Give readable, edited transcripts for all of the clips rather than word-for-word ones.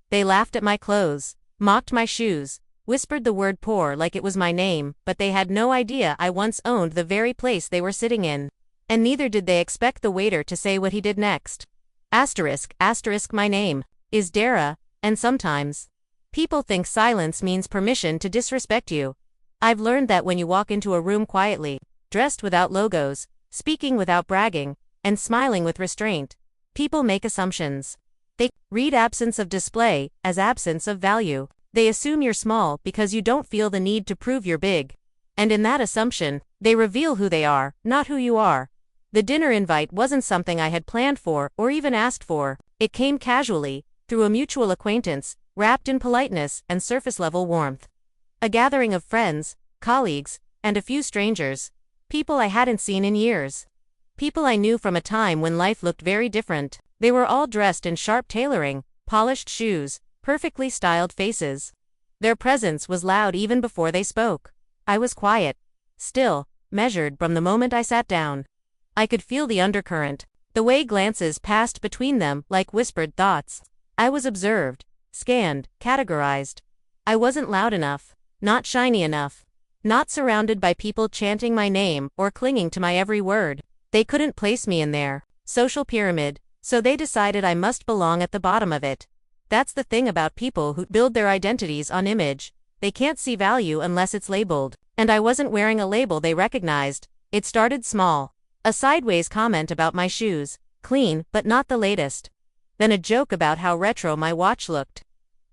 They laughed at my clothes, mocked my shoes, whispered the word poor like it was my name, but they had no idea I once owned the very place they were sitting in. And neither did they expect the waiter to say what he did next. Asterisk, asterisk, my name is Dara, and sometimes people think silence means permission to disrespect you. I've learned that when you walk into a room quietly, dressed without logos, speaking without bragging, and smiling with restraint, people make assumptions. They read absence of display as absence of value. They assume you're small because you don't feel the need to prove you're big. And in that assumption, they reveal who they are, not who you are. The dinner invite wasn't something I had planned for or even asked for. It came casually, through a mutual acquaintance, wrapped in politeness and surface-level warmth. A gathering of friends, colleagues, and a few strangers. People I hadn't seen in years. People I knew from a time when life looked very different. They were all dressed in sharp tailoring, polished shoes, perfectly styled faces. Their presence was loud even before they spoke. I was quiet, still, measured from the moment I sat down. I could feel the undercurrent, the way glances passed between them like whispered thoughts. I was observed, scanned, categorized. I wasn't loud enough, not shiny enough, not surrounded by people chanting my name or clinging to my every word. They couldn't place me in their social pyramid, so they decided I must belong at the bottom of it. That's the thing about people who build their identities on image. They can't see value unless it's labeled. And I wasn't wearing a label they recognized. It started small. A sideways comment about my shoes, clean but not the latest. Then a joke about how retro my watch looked.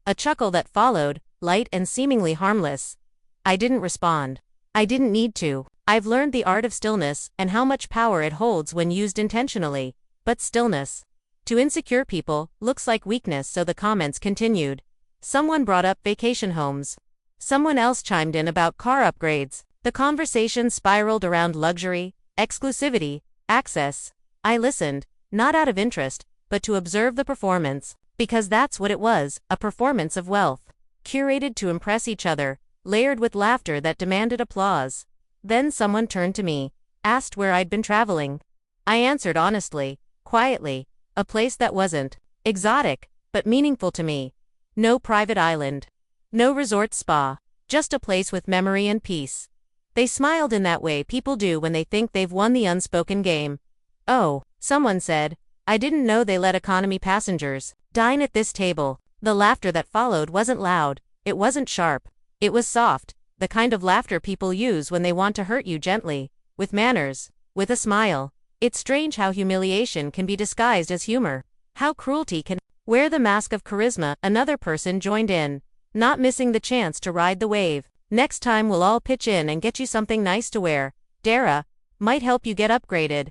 A chuckle that followed, light and seemingly harmless. I didn't respond. I didn't need to. I've learned the art of stillness and how much power it holds when used intentionally. But stillness, to insecure people, looks like weakness, so the comments continued. Someone brought up vacation homes. Someone else chimed in about car upgrades. The conversation spiraled around luxury, exclusivity, access. I listened, not out of interest, but to observe the performance, because that's what it was, a performance of wealth, curated to impress each other, layered with laughter that demanded applause. Then someone turned to me, asked where I'd been traveling. I answered honestly, quietly, a place that wasn't exotic, but meaningful to me. No private island. No resort spa. Just a place with memory and peace. They smiled in that way people do when they think they've won the unspoken game. Oh, someone said, I didn't know they let economy passengers dine at this table. The laughter that followed wasn't loud. It wasn't sharp. It was soft, the kind of laughter people use when they want to hurt you gently, with manners, with a smile. It's strange how humiliation can be disguised as humor. How cruelty can wear the mask of charisma. Another person joined in, not missing the chance to ride the wave. Next time we'll all pitch in and get you something nice to wear. Dara might help you get upgraded.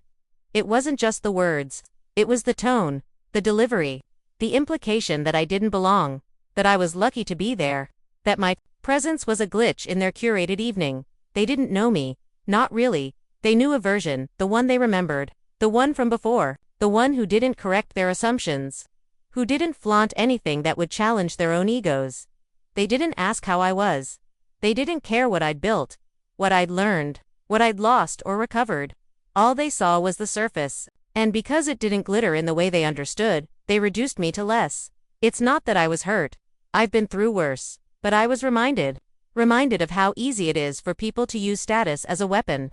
It wasn't just the words. It was the tone, the delivery, the implication that I didn't belong, that I was lucky to be there, that my presence was a glitch in their curated evening. They didn't know me, not really. They knew a version, the one they remembered, the one from before, the one who didn't correct their assumptions, who didn't flaunt anything that would challenge their own egos. They didn't ask how I was. They didn't care what I'd built, what I'd learned, what I'd lost or recovered. All they saw was the surface, and because it didn't glitter in the way they understood, they reduced me to less. It's not that I was hurt. I've been through worse, but I was reminded of how easy it is for people to use status as a weapon,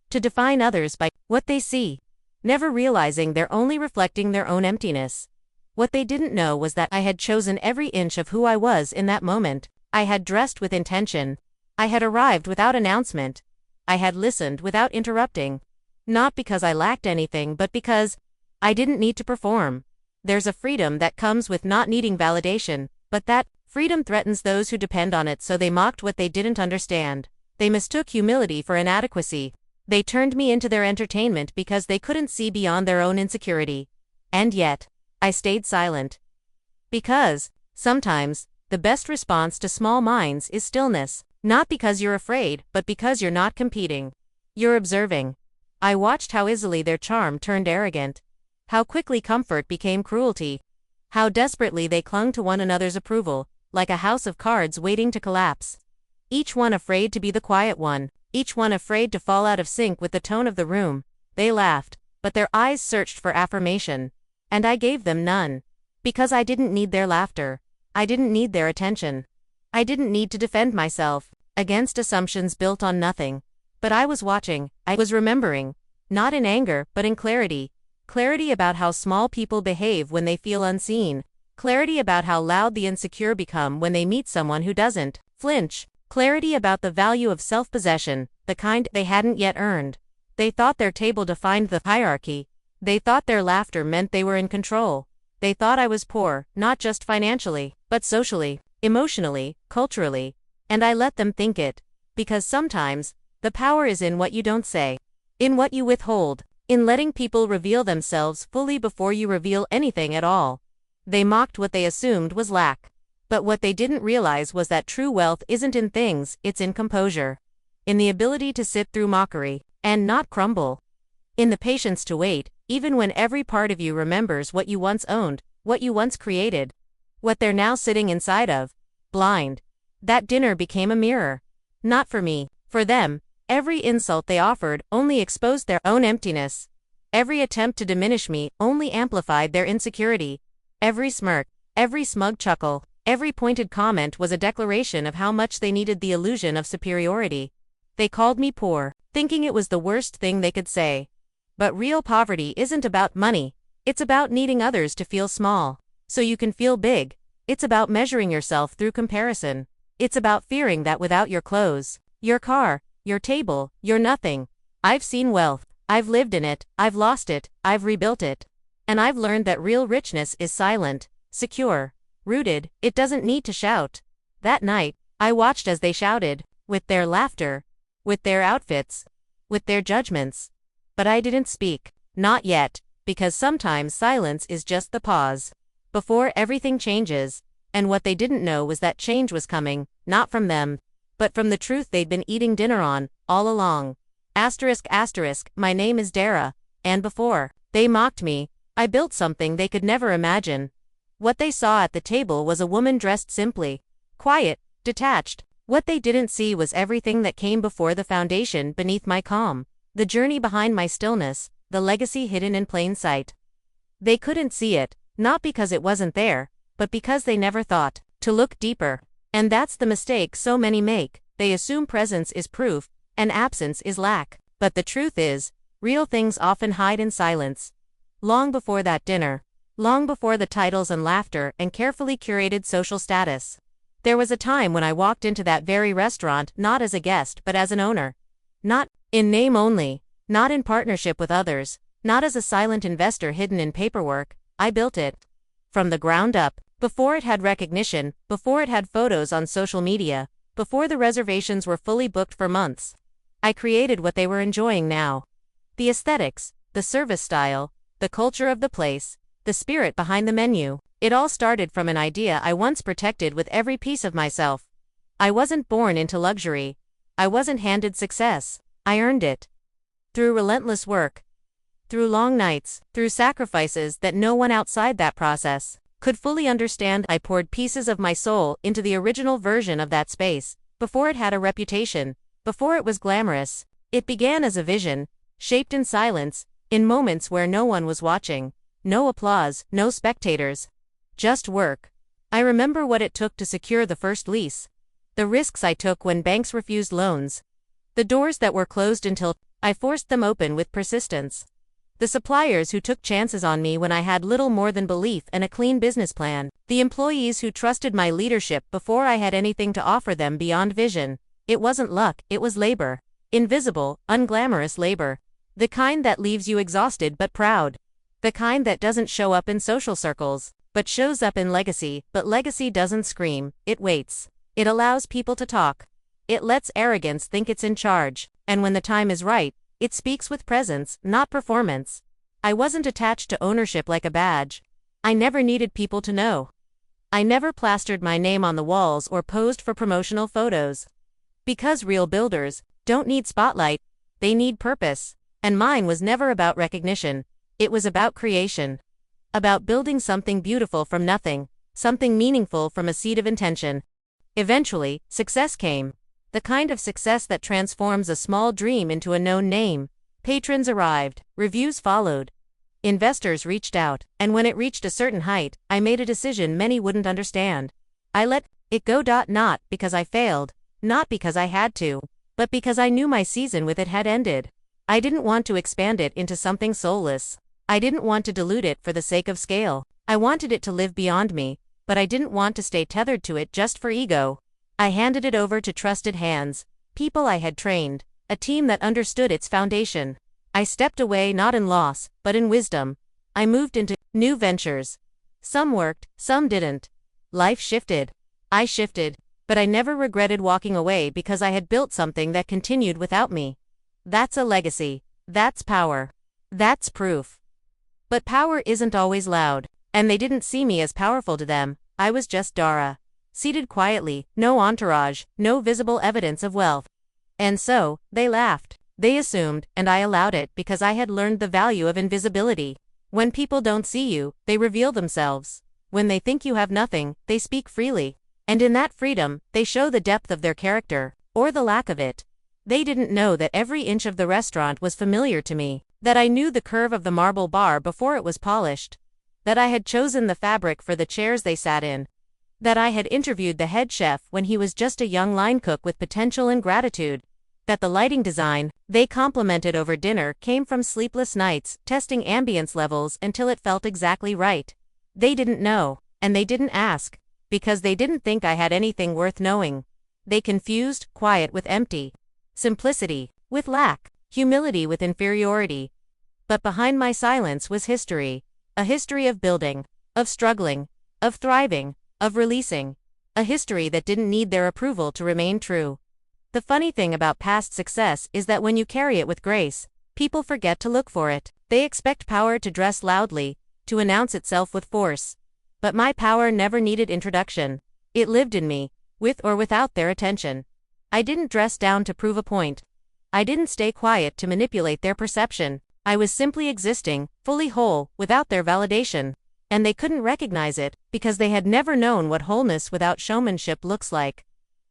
to define others by what they see, never realizing they're only reflecting their own emptiness. What they didn't know was that I had chosen every inch of who I was in that moment. I had dressed with intention. I had arrived without announcement. I had listened without interrupting. Not because I lacked anything, but because I didn't need to perform. There's a freedom that comes with not needing validation, but that freedom threatens those who depend on it, so they mocked what they didn't understand. They mistook humility for inadequacy. They turned me into their entertainment because they couldn't see beyond their own insecurity. And yet, I stayed silent. Because, sometimes, the best response to small minds is stillness. Not because you're afraid, but because you're not competing. You're observing. I watched how easily their charm turned arrogant. How quickly comfort became cruelty. How desperately they clung to one another's approval, like a house of cards waiting to collapse. Each one afraid to be the quiet one. Each one afraid to fall out of sync with the tone of the room. They laughed, but their eyes searched for affirmation. And I gave them none. Because I didn't need their laughter. I didn't need their attention. I didn't need to defend myself against assumptions built on nothing. But I was watching, I was remembering. Not in anger, but in clarity. Clarity about how small people behave when they feel unseen. Clarity about how loud the insecure become when they meet someone who doesn't flinch. Clarity about the value of self-possession, the kind they hadn't yet earned. They thought their table defined the hierarchy. They thought their laughter meant they were in control. They thought I was poor, not just financially, but socially, emotionally, culturally. And I let them think it. Because sometimes, the power is in what you don't say. In what you withhold. In letting people reveal themselves fully before you reveal anything at all. They mocked what they assumed was lack. But what they didn't realize was that true wealth isn't in things, it's in composure. In the ability to sit through mockery, and not crumble. In the patience to wait, even when every part of you remembers what you once owned, what you once created. What they're now sitting inside of. Blind. That dinner became a mirror. Not for me, for them. Every insult they offered only exposed their own emptiness. Every attempt to diminish me only amplified their insecurity. Every smirk, every smug chuckle, every pointed comment was a declaration of how much they needed the illusion of superiority. They called me poor, thinking it was the worst thing they could say. But real poverty isn't about money. It's about needing others to feel small, so you can feel big. It's about measuring yourself through comparison. It's about fearing that without your clothes, your car, your table, you're nothing. I've seen wealth. I've lived in it. I've lost it. I've rebuilt it. And I've learned that real richness is silent, secure, rooted. It doesn't need to shout. That night, I watched as they shouted, with their laughter, with their outfits, with their judgments. But I didn't speak. Not yet, because sometimes silence is just the pause before everything changes. And what they didn't know was that change was coming, not from them, but from the truth they'd been eating dinner on, all along. Asterisk asterisk, my name is Dara, and before they mocked me, I built something they could never imagine. What they saw at the table was a woman dressed simply, quiet, detached. What they didn't see was everything that came before the foundation beneath my calm, the journey behind my stillness, the legacy hidden in plain sight. They couldn't see it, not because it wasn't there, but because they never thought to look deeper. And that's the mistake so many make. They assume presence is proof, and absence is lack. But the truth is, real things often hide in silence. Long before that dinner, long before the titles and laughter and carefully curated social status, there was a time when I walked into that very restaurant not as a guest but as an owner. Not in name only, not in partnership with others, not as a silent investor hidden in paperwork. I built it from the ground up. Before it had recognition, before it had photos on social media, before the reservations were fully booked for months. I created what they were enjoying now. The aesthetics, the service style, the culture of the place, the spirit behind the menu. It all started from an idea I once protected with every piece of myself. I wasn't born into luxury. I wasn't handed success. I earned it. Through relentless work. Through long nights, through sacrifices that no one outside that process could fully understand. I poured pieces of my soul into the original version of that space, before it had a reputation, before it was glamorous. It began as a vision, shaped in silence, in moments where no one was watching. No applause, no spectators. Just work. I remember what it took to secure the first lease. The risks I took when banks refused loans. The doors that were closed until I forced them open with persistence. The suppliers who took chances on me when I had little more than belief and a clean business plan. The employees who trusted my leadership before I had anything to offer them beyond vision. It wasn't luck, it was labor. Invisible, unglamorous labor. The kind that leaves you exhausted but proud. The kind that doesn't show up in social circles, but shows up in legacy. But legacy doesn't scream, it waits. It allows people to talk. It lets arrogance think it's in charge. And when the time is right, it speaks with presence, not performance. I wasn't attached to ownership like a badge. I never needed people to know. I never plastered my name on the walls or posed for promotional photos. Because real builders don't need spotlight, they need purpose. And mine was never about recognition. It was about creation. About building something beautiful from nothing, something meaningful from a seed of intention. Eventually, success came. The kind of success that transforms a small dream into a known name. Patrons arrived, reviews followed. Investors reached out, and when it reached a certain height, I made a decision many wouldn't understand. I let it go. Not because I failed, not because I had to, but because I knew my season with it had ended. I didn't want to expand it into something soulless. I didn't want to dilute it for the sake of scale. I wanted it to live beyond me, but I didn't want to stay tethered to it just for ego. I handed it over to trusted hands, people I had trained, a team that understood its foundation. I stepped away not in loss, but in wisdom. I moved into new ventures. Some worked, some didn't. Life shifted. I shifted, but I never regretted walking away because I had built something that continued without me. That's a legacy. That's power. That's proof. But power isn't always loud, and they didn't see me as powerful to them. I was just Dara. Seated quietly, no entourage, no visible evidence of wealth. And so, they laughed. They assumed, and I allowed it because I had learned the value of invisibility. When people don't see you, they reveal themselves. When they think you have nothing, they speak freely. And in that freedom, they show the depth of their character, or the lack of it. They didn't know that every inch of the restaurant was familiar to me, that I knew the curve of the marble bar before it was polished, that I had chosen the fabric for the chairs they sat in, that I had interviewed the head chef when he was just a young line cook with potential and gratitude, that the lighting design they complimented over dinner came from sleepless nights, testing ambience levels until it felt exactly right. They didn't know, and they didn't ask, because they didn't think I had anything worth knowing. They confused quiet with empty, simplicity with lack, humility with inferiority. But behind my silence was history, a history of building, of struggling, of thriving, of releasing, a history that didn't need their approval to remain true. The funny thing about past success is that when you carry it with grace, people forget to look for it. They expect power to dress loudly, to announce itself with force. But my power never needed introduction. It lived in me, with or without their attention. I didn't dress down to prove a point. I didn't stay quiet to manipulate their perception. I was simply existing, fully whole, without their validation. And they couldn't recognize it, because they had never known what wholeness without showmanship looks like.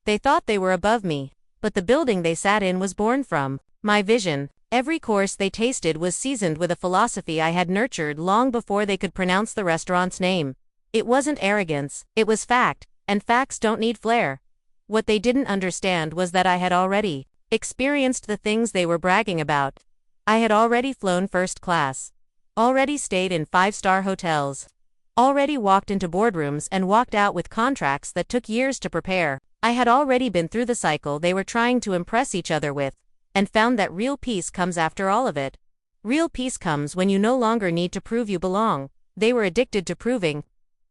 They thought they were above me, but the building they sat in was born from my vision. Every course they tasted was seasoned with a philosophy I had nurtured long before they could pronounce the restaurant's name. It wasn't arrogance, it was fact, and facts don't need flair. What they didn't understand was that I had already experienced the things they were bragging about. I had already flown first class, already stayed in 5-star hotels, already walked into boardrooms and walked out with contracts that took years to prepare. I had already been through the cycle they were trying to impress each other with, and found that real peace comes after all of it. Real peace comes when you no longer need to prove you belong. They were addicted to proving.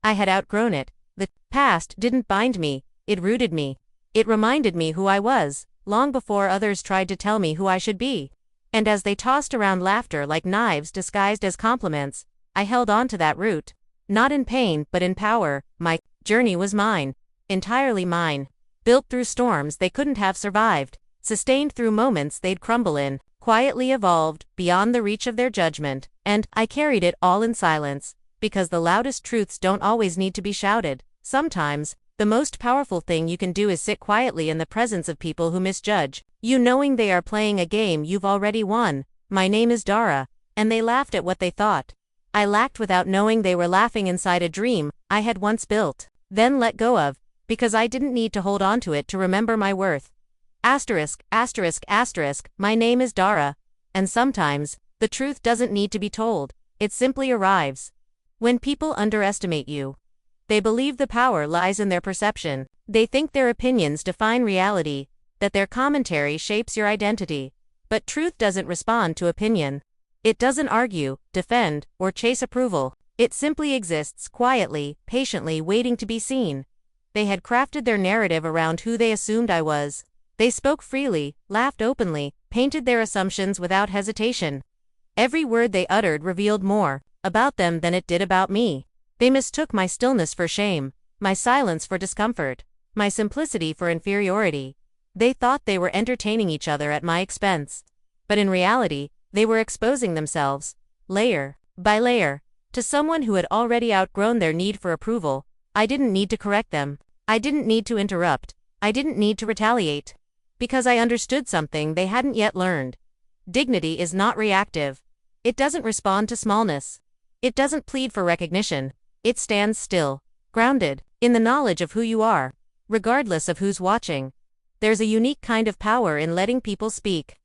I had outgrown it. The past didn't bind me, it rooted me. It reminded me who I was, long before others tried to tell me who I should be. And as they tossed around laughter like knives disguised as compliments, I held on to that root. Not in pain, but in power. My journey was mine. Entirely mine. Built through storms they couldn't have survived. Sustained through moments they'd crumble in. Quietly evolved, beyond the reach of their judgment. And I carried it all in silence. Because the loudest truths don't always need to be shouted. Sometimes, the most powerful thing you can do is sit quietly in the presence of people who misjudge you, knowing they are playing a game you've already won. My name is Dara. And they laughed at what they thought. I laughed without knowing they were laughing inside a dream I had once built, then let go of, because I didn't need to hold on to it to remember my worth. Asterisk, asterisk, asterisk, my name is Dara. And sometimes, the truth doesn't need to be told, it simply arrives. When people underestimate you, they believe the power lies in their perception. They think their opinions define reality, that their commentary shapes your identity. But truth doesn't respond to opinion. It doesn't argue, defend, or chase approval. It simply exists quietly, patiently waiting to be seen. They had crafted their narrative around who they assumed I was. They spoke freely, laughed openly, painted their assumptions without hesitation. Every word they uttered revealed more about them than it did about me. They mistook my stillness for shame, my silence for discomfort, my simplicity for inferiority. They thought they were entertaining each other at my expense. But in reality, they were exposing themselves, layer by layer, to someone who had already outgrown their need for approval. I didn't need to correct them. I didn't need to interrupt. I didn't need to retaliate. Because I understood something they hadn't yet learned. Dignity is not reactive. It doesn't respond to smallness. It doesn't plead for recognition. It stands still. grounded in the knowledge of who you are, regardless of who's watching. There's a unique kind of power in letting people speak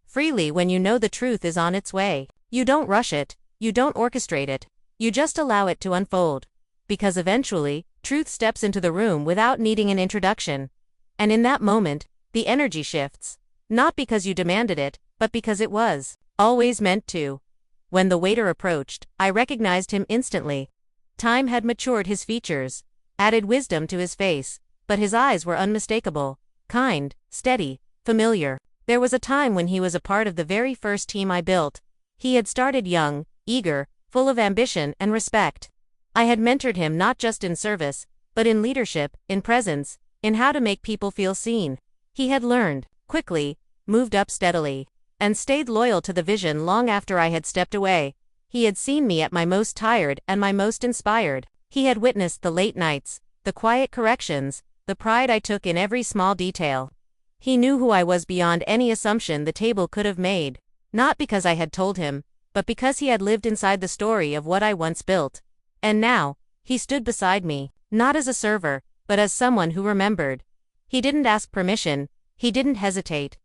freely when you know the truth is on its way. You don't rush it, you don't orchestrate it, you just allow it to unfold. Because eventually, truth steps into the room without needing an introduction. And in that moment, the energy shifts. Not because you demanded it, but because it was always meant to. When the waiter approached, I recognized him instantly. Time had matured his features, added wisdom to his face, but his eyes were unmistakable, kind, steady, familiar. There was a time when he was a part of the very first team I built. He had started young, eager, full of ambition and respect. I had mentored him not just in service, but in leadership, in presence, in how to make people feel seen. He had learned, quickly, moved up steadily, and stayed loyal to the vision long after I had stepped away. He had seen me at my most tired and my most inspired. He had witnessed the late nights, the quiet corrections, the pride I took in every small detail. He knew who I was beyond any assumption the table could have made, not because I had told him, but because he had lived inside the story of what I once built. And now, he stood beside me, not as a server, but as someone who remembered. He didn't ask permission, he didn't hesitate.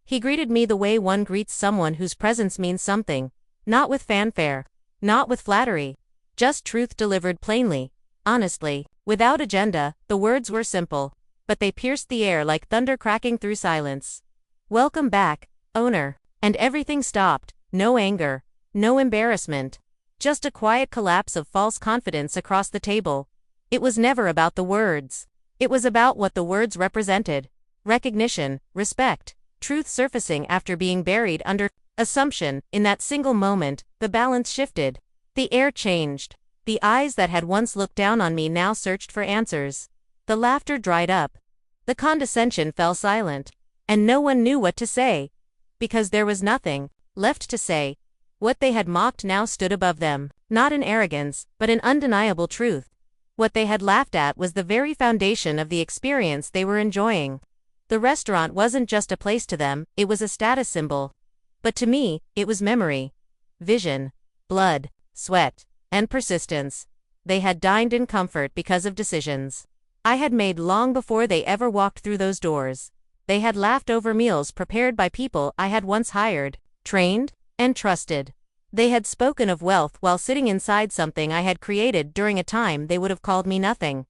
He greeted me the way one greets someone whose presence means something, not with fanfare, not with flattery, just truth delivered plainly, honestly, without agenda. The words were simple, but they pierced the air like thunder cracking through silence. "Welcome back, owner." And everything stopped, no anger, no embarrassment. Just a quiet collapse of false confidence across the table. It was never about the words. It was about what the words represented. Recognition, respect, truth surfacing after being buried under assumption. In that single moment, the balance shifted. The air changed. The eyes that had once looked down on me now searched for answers. The laughter dried up. The condescension fell silent. And no one knew what to say. Because there was nothing left to say. What they had mocked now stood above them, not in arrogance, but in undeniable truth. What they had laughed at was the very foundation of the experience they were enjoying. The restaurant wasn't just a place to them, it was a status symbol. But to me, it was memory, vision, blood, sweat, and persistence. They had dined in comfort because of decisions I had made long before they ever walked through those doors. They had laughed over meals prepared by people I had once hired, trained, and trusted. They had spoken of wealth while sitting inside something I had created during a time they would have called me nothing.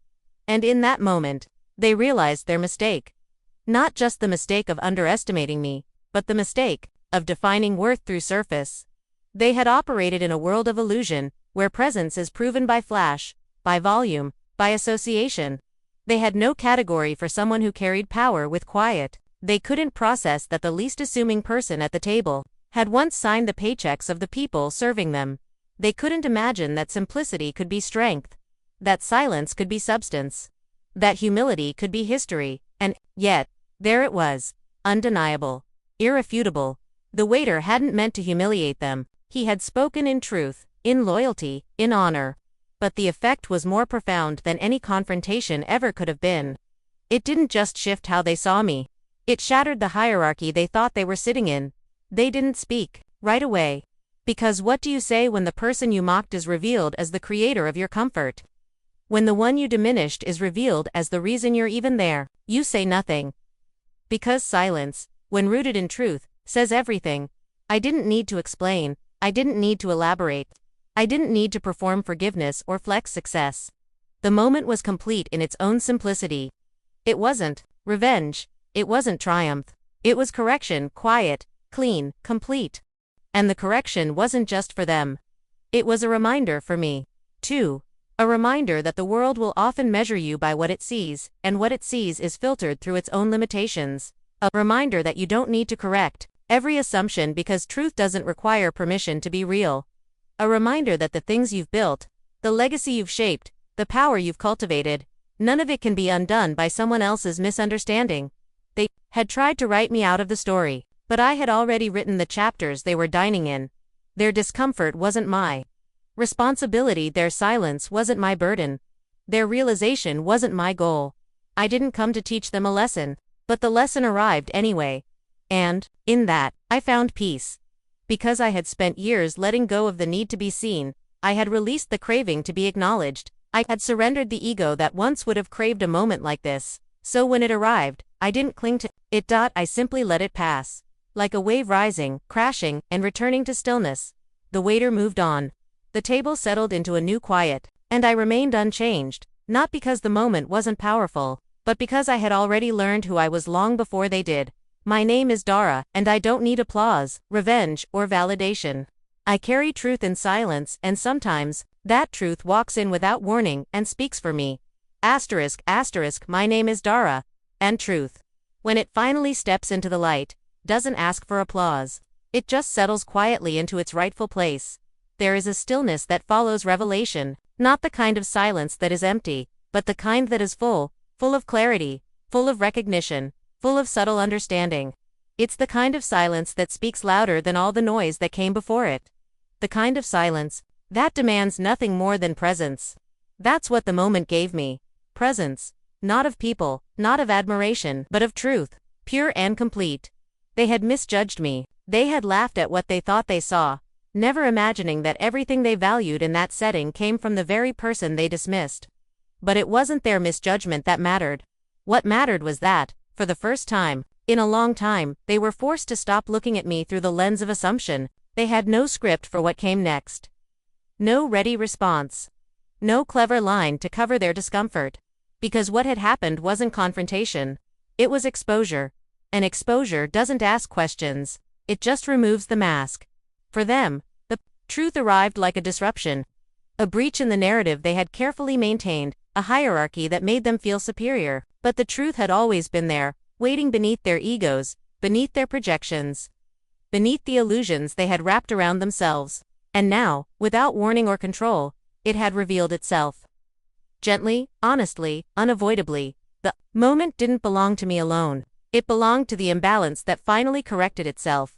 And in that moment, they realized their mistake. Not just the mistake of underestimating me, but the mistake of defining worth through surface. They had operated in a world of illusion, where presence is proven by flash, by volume, by association. They had no category for someone who carried power with quiet. They couldn't process that the least assuming person at the table had once signed the paychecks of the people serving them. They couldn't imagine that simplicity could be strength, that silence could be substance, that humility could be history, and yet, there it was, undeniable, irrefutable. The waiter hadn't meant to humiliate them. He had spoken in truth, in loyalty, in honor. But the effect was more profound than any confrontation ever could have been. It didn't just shift how they saw me. It shattered the hierarchy they thought they were sitting in. They didn't speak right away. Because what do you say when the person you mocked is revealed as the creator of your comfort? When the one you diminished is revealed as the reason you're even there, you say nothing. Because silence, when rooted in truth, says everything. I didn't need to explain. I didn't need to elaborate. I didn't need to perform forgiveness or flex success. The moment was complete in its own simplicity. It wasn't revenge. It wasn't triumph. It was correction, quiet, clean, complete. And the correction wasn't just for them. It was a reminder for me, too. A reminder that the world will often measure you by what it sees, and what it sees is filtered through its own limitations. A reminder that you don't need to correct every assumption because truth doesn't require permission to be real. A reminder that the things you've built, the legacy you've shaped, the power you've cultivated, none of it can be undone by someone else's misunderstanding. They had tried to write me out of the story, but I had already written the chapters they were dining in. Their discomfort wasn't my responsibility, their silence wasn't my burden. Their realization wasn't my goal. I didn't come to teach them a lesson, but the lesson arrived anyway. And, in that, I found peace. Because I had spent years letting go of the need to be seen, I had released the craving to be acknowledged. I had surrendered the ego that once would have craved a moment like this. So when it arrived, I didn't cling to it. I simply let it pass. Like a wave rising, crashing, and returning to stillness. The waiter moved on. The table settled into a new quiet, and I remained unchanged, not because the moment wasn't powerful, but because I had already learned who I was long before they did. My name is Dara, and I don't need applause, revenge, or validation. I carry truth in silence, and sometimes, that truth walks in without warning and speaks for me. Asterisk, asterisk, my name is Dara. And truth, when it finally steps into the light, doesn't ask for applause. It just settles quietly into its rightful place. There is a stillness that follows revelation, not the kind of silence that is empty, but the kind that is full of clarity, full of recognition, full of subtle understanding. It's the kind of silence that speaks louder than all the noise that came before it. The kind of silence that demands nothing more than presence. That's what the moment gave me. Presence. Not of people, not of admiration, but of truth, pure and complete. They had misjudged me. They had laughed at what they thought they saw, never imagining that everything they valued in that setting came from the very person they dismissed. But it wasn't their misjudgment that mattered. What mattered was that, for the first time, in a long time, they were forced to stop looking at me through the lens of assumption. They had no script for what came next. No ready response. No clever line to cover their discomfort. Because what had happened wasn't confrontation. It was exposure. And exposure doesn't ask questions. It just removes the mask. For them, the truth arrived like a disruption. A breach in the narrative they had carefully maintained, a hierarchy that made them feel superior. But the truth had always been there, waiting beneath their egos, beneath their projections, beneath the illusions they had wrapped around themselves. And now, without warning or control, it had revealed itself. Gently, honestly, unavoidably. The moment didn't belong to me alone. It belonged to the imbalance that finally corrected itself.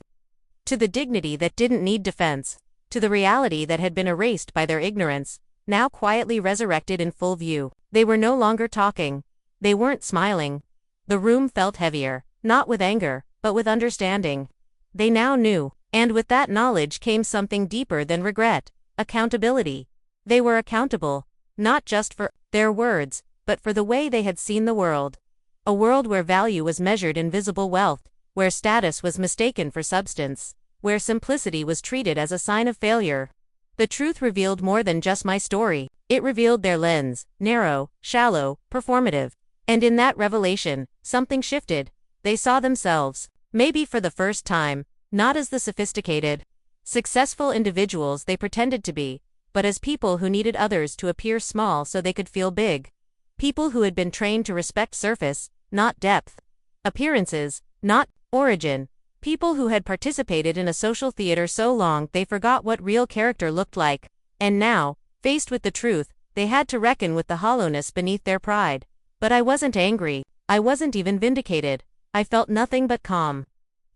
To the dignity that didn't need defense. To the reality that had been erased by their ignorance, now quietly resurrected in full view. They were no longer talking. They weren't smiling. The room felt heavier, not with anger, but with understanding. They now knew, and with that knowledge came something deeper than regret: accountability. They were accountable, not just for their words, but for the way they had seen the world. A world where value was measured in visible wealth, where status was mistaken for substance, where simplicity was treated as a sign of failure. The truth revealed more than just my story. It revealed their lens, narrow, shallow, performative. And in that revelation, something shifted. They saw themselves, maybe for the first time, not as the sophisticated, successful individuals they pretended to be, but as people who needed others to appear small so they could feel big. People who had been trained to respect surface, not depth. Appearances, not origin. People who had participated in a social theater so long they forgot what real character looked like. And now, faced with the truth, they had to reckon with the hollowness beneath their pride. But I wasn't angry. I wasn't even vindicated. I felt nothing but calm.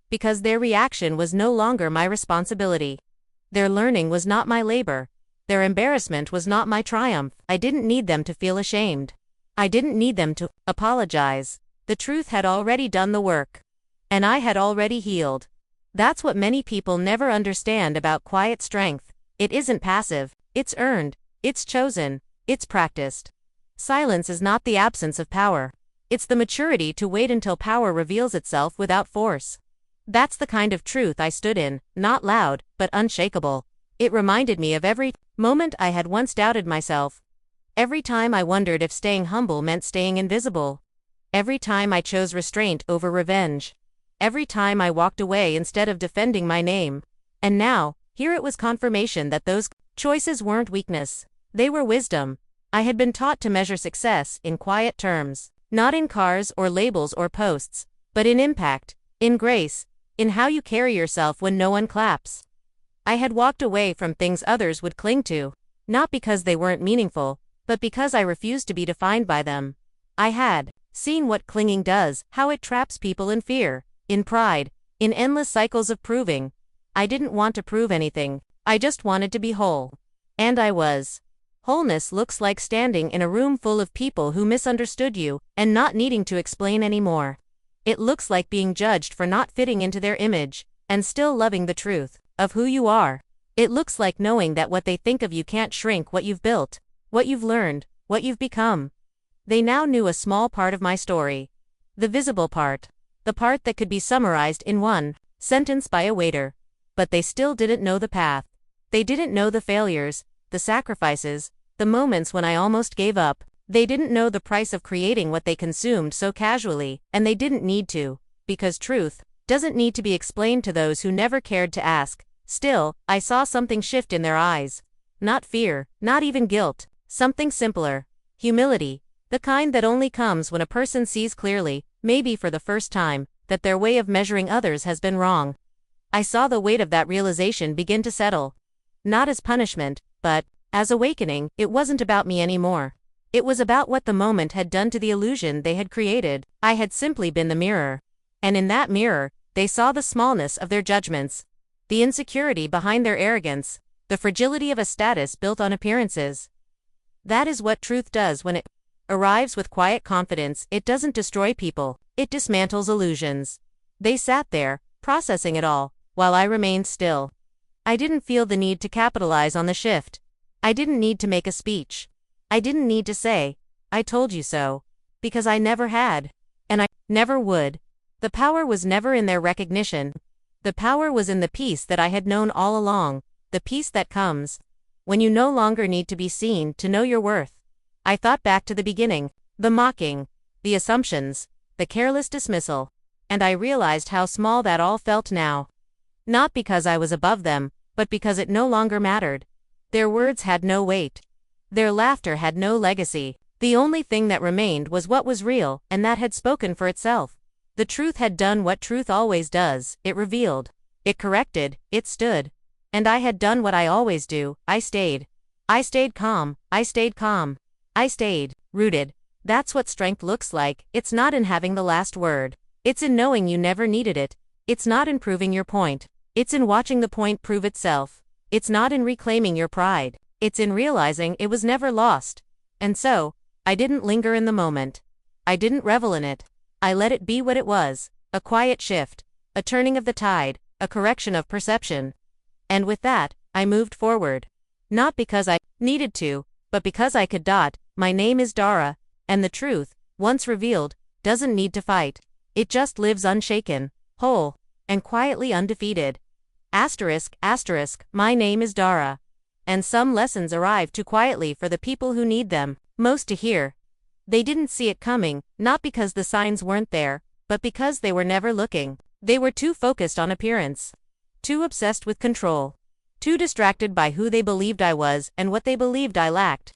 Because their reaction was no longer my responsibility. Their learning was not my labor. Their embarrassment was not my triumph. I didn't need them to feel ashamed. I didn't need them to apologize. The truth had already done the work. And I had already healed. That's what many people never understand about quiet strength. It isn't passive. It's earned. It's chosen. It's practiced. Silence is not the absence of power. It's the maturity to wait until power reveals itself without force. That's the kind of truth I stood in, not loud, but unshakable. It reminded me of every moment I had once doubted myself. Every time I wondered if staying humble meant staying invisible. Every time I chose restraint over revenge. Every time I walked away instead of defending my name. And now, here it was confirmation that those choices weren't weakness. They were wisdom. I had been taught to measure success in quiet terms, not in cars or labels or posts, but in impact, in grace, in how you carry yourself when no one claps. I had walked away from things others would cling to, not because they weren't meaningful, but because I refused to be defined by them. I had seen what clinging does, how it traps people in fear, in pride, in endless cycles of proving. I didn't want to prove anything. I just wanted to be whole. And I was. Wholeness looks like standing in a room full of people who misunderstood you and not needing to explain anymore. It looks like being judged for not fitting into their image and still loving the truth of who you are. It looks like knowing that what they think of you can't shrink what you've built. what you've learned, what you've become. They now knew a small part of my story. The visible part. The part that could be summarized in one sentence by a waiter. But they still didn't know the path. They didn't know the failures, the sacrifices, the moments when I almost gave up. They didn't know the price of creating what they consumed so casually, and they didn't need to, because truth doesn't need to be explained to those who never cared to ask. Still, I saw something shift in their eyes. Not fear, not even guilt, something simpler. Humility, the kind that only comes when a person sees clearly, maybe for the first time, that their way of measuring others has been wrong. I saw the weight of that realization begin to settle. Not as punishment, but as awakening. It wasn't about me anymore. It was about what the moment had done to the illusion they had created. I had simply been the mirror. And in that mirror, they saw the smallness of their judgments, the insecurity behind their arrogance, the fragility of a status built on appearances. That is what truth does when it arrives with quiet confidence. It doesn't destroy people, it dismantles illusions. They sat there, processing it all, while I remained still. I didn't feel the need to capitalize on the shift. I didn't need to make a speech. I didn't need to say, "I told you so," because I never had. And I never would. The power was never in their recognition. The power was in the peace that I had known all along, the peace that comes when you no longer need to be seen to know your worth. I thought back to the beginning, the mocking, the assumptions, the careless dismissal, and I realized how small that all felt now. Not because I was above them, but because it no longer mattered. Their words had no weight. Their laughter had no legacy. The only thing that remained was what was real, and that had spoken for itself. The truth had done what truth always does. It revealed. It corrected. It stood. And I had done what I always do. I stayed. I stayed calm. I stayed calm. I stayed rooted. That's what strength looks like. It's not in having the last word. It's in knowing you never needed it. It's not in proving your point. It's in watching the point prove itself. It's not in reclaiming your pride. It's in realizing it was never lost. And so, I didn't linger in the moment. I didn't revel in it. I let it be what it was, a quiet shift, a turning of the tide, a correction of perception. And with that, I moved forward. Not because I needed to, but because I could. My name is Dara, and the truth, once revealed, doesn't need to fight. It just lives unshaken, whole, and quietly undefeated. Asterisk, asterisk, my name is Dara. And some lessons arrive too quietly for the people who need them most to hear. They didn't see it coming, not because the signs weren't there, but because they were never looking. They were too focused on appearance, too obsessed with control, too distracted by who they believed I was and what they believed I lacked.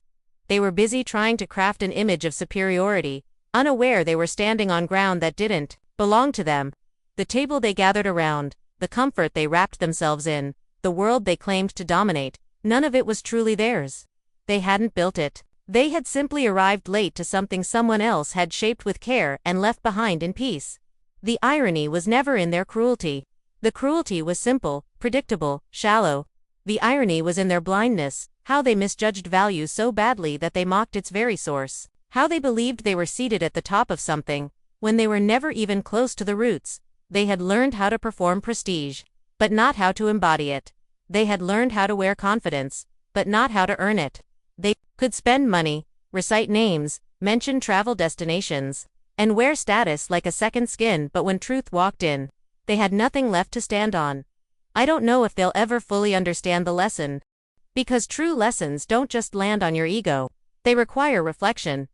They were busy trying to craft an image of superiority, unaware they were standing on ground that didn't belong to them. The table they gathered around, the comfort they wrapped themselves in, the world they claimed to dominate, none of it was truly theirs. They hadn't built it. They had simply arrived late to something someone else had shaped with care and left behind in peace. The irony was never in their cruelty. The cruelty was simple, predictable, shallow. The irony was in their blindness, how they misjudged value so badly that they mocked its very source. How they believed they were seated at the top of something, when they were never even close to the roots. They had learned how to perform prestige, but not how to embody it. They had learned how to wear confidence, but not how to earn it. They could spend money, recite names, mention travel destinations, and wear status like a second skin, but when truth walked in, they had nothing left to stand on. I don't know if they'll ever fully understand the lesson. Because true lessons don't just land on your ego. They require reflection.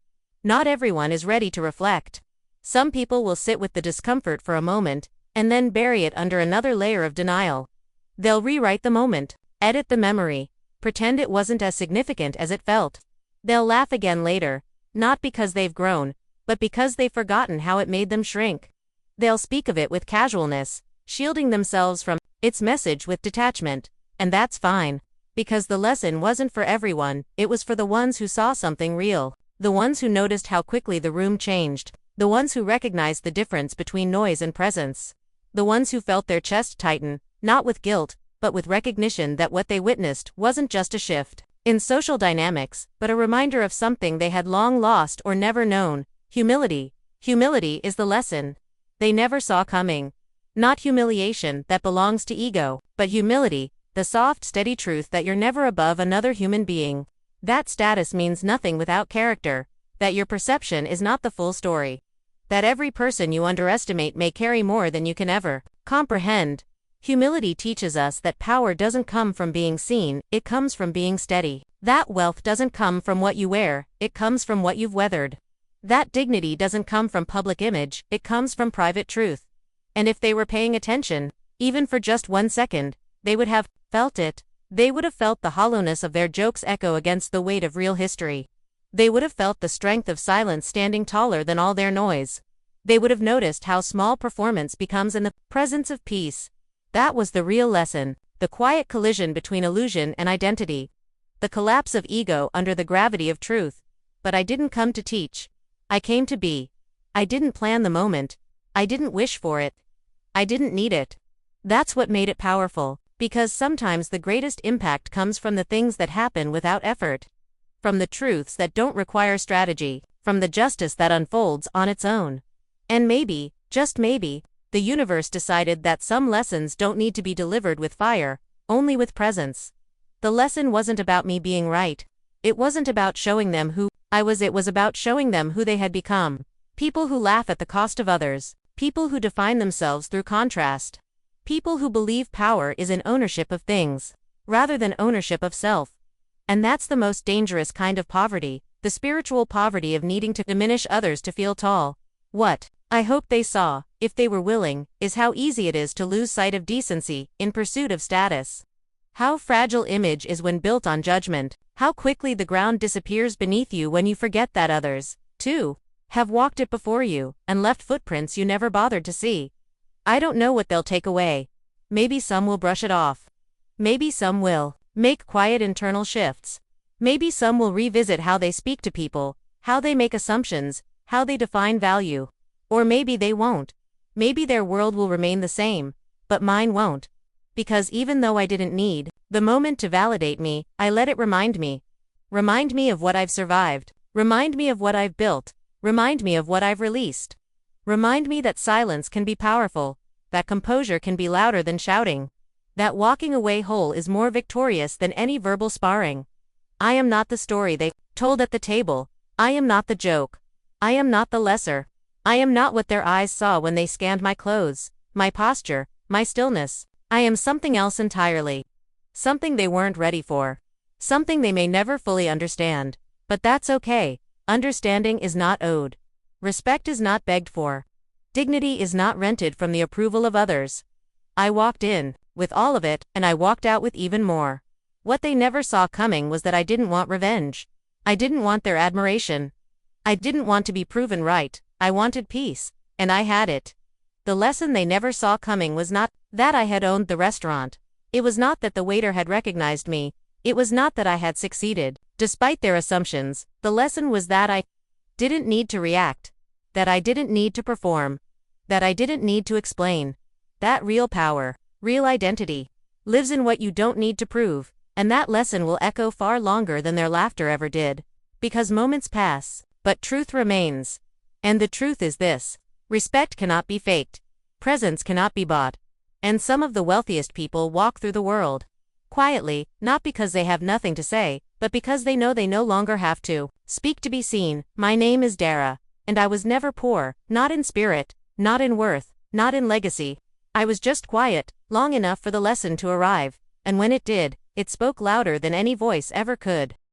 Not everyone is ready to reflect. Some people will sit with the discomfort for a moment, and then bury it under another layer of denial. They'll rewrite the moment, edit the memory, pretend it wasn't as significant as it felt. They'll laugh again later, not because they've grown, but because they've forgotten how it made them shrink. They'll speak of it with casualness, shielding themselves from its message with detachment, and that's fine. Because the lesson wasn't for everyone, it was for the ones who saw something real, the ones who noticed how quickly the room changed, the ones who recognized the difference between noise and presence, the ones who felt their chest tighten, not with guilt, but with recognition that what they witnessed wasn't just a shift in social dynamics, but a reminder of something they had long lost or never known. Humility. Humility is the lesson they never saw coming. Not humiliation that belongs to ego, but humility, the soft, steady truth that you're never above another human being. That status means nothing without character, that your perception is not the full story, that every person you underestimate may carry more than you can ever comprehend. Humility teaches us that power doesn't come from being seen, it comes from being steady. That wealth doesn't come from what you wear, it comes from what you've weathered. That dignity doesn't come from public image, it comes from private truth. And if they were paying attention, even for just 1 second, they would have felt it. They would have felt the hollowness of their jokes echo against the weight of real history. They would have felt the strength of silence standing taller than all their noise. They would have noticed how small performance becomes in the presence of peace. That was the real lesson, the quiet collision between illusion and identity, the collapse of ego under the gravity of truth. But I didn't come to teach. I came to be. I didn't plan the moment. I didn't wish for it. I didn't need it. That's what made it powerful, because sometimes the greatest impact comes from the things that happen without effort, from the truths that don't require strategy, from the justice that unfolds on its own. And maybe, just maybe, the universe decided that some lessons don't need to be delivered with fire, only with presence. The lesson wasn't about me being right. It wasn't about showing them who I was, it was about showing them who they had become. People who laugh at the cost of others. People who define themselves through contrast. People who believe power is in ownership of things, rather than ownership of self. And that's the most dangerous kind of poverty, the spiritual poverty of needing to diminish others to feel tall. What I hope they saw, if they were willing, is how easy it is to lose sight of decency in pursuit of status. How fragile image is when built on judgment. How quickly the ground disappears beneath you when you forget that others, too, have walked it before you and left footprints you never bothered to see. I don't know what they'll take away. Maybe some will brush it off. Maybe some will make quiet internal shifts. Maybe some will revisit how they speak to people, how they make assumptions, how they define value. Or maybe they won't. Maybe their world will remain the same, but mine won't. Because even though I didn't need the moment to validate me, I let it remind me. Remind me of what I've survived. Remind me of what I've built. Remind me of what I've released. Remind me that silence can be powerful, that composure can be louder than shouting, that walking away whole is more victorious than any verbal sparring. I am not the story they told at the table. I am not the joke. I am not the lesser. I am not what their eyes saw when they scanned my clothes, my posture, my stillness. I am something else entirely. Something they weren't ready for. Something they may never fully understand. But that's okay. Understanding is not owed. Respect is not begged for. Dignity is not rented from the approval of others. I walked in, with all of it, and I walked out with even more. What they never saw coming was that I didn't want revenge. I didn't want their admiration. I didn't want to be proven right. I wanted peace, and I had it. The lesson they never saw coming was not that I had owned the restaurant. It was not that the waiter had recognized me. It was not that I had succeeded, despite their assumptions. The lesson was that I didn't need to react, that I didn't need to perform, that I didn't need to explain. That real power, real identity, lives in what you don't need to prove, and that lesson will echo far longer than their laughter ever did. Because moments pass, but truth remains. And the truth is this: respect cannot be faked, presence cannot be bought. And some of the wealthiest people walk through the world quietly, not because they have nothing to say, but because they know they no longer have to speak to be seen. My name is Dara, and I was never poor, not in spirit, not in worth, not in legacy. I was just quiet, long enough for the lesson to arrive, and when it did, it spoke louder than any voice ever could.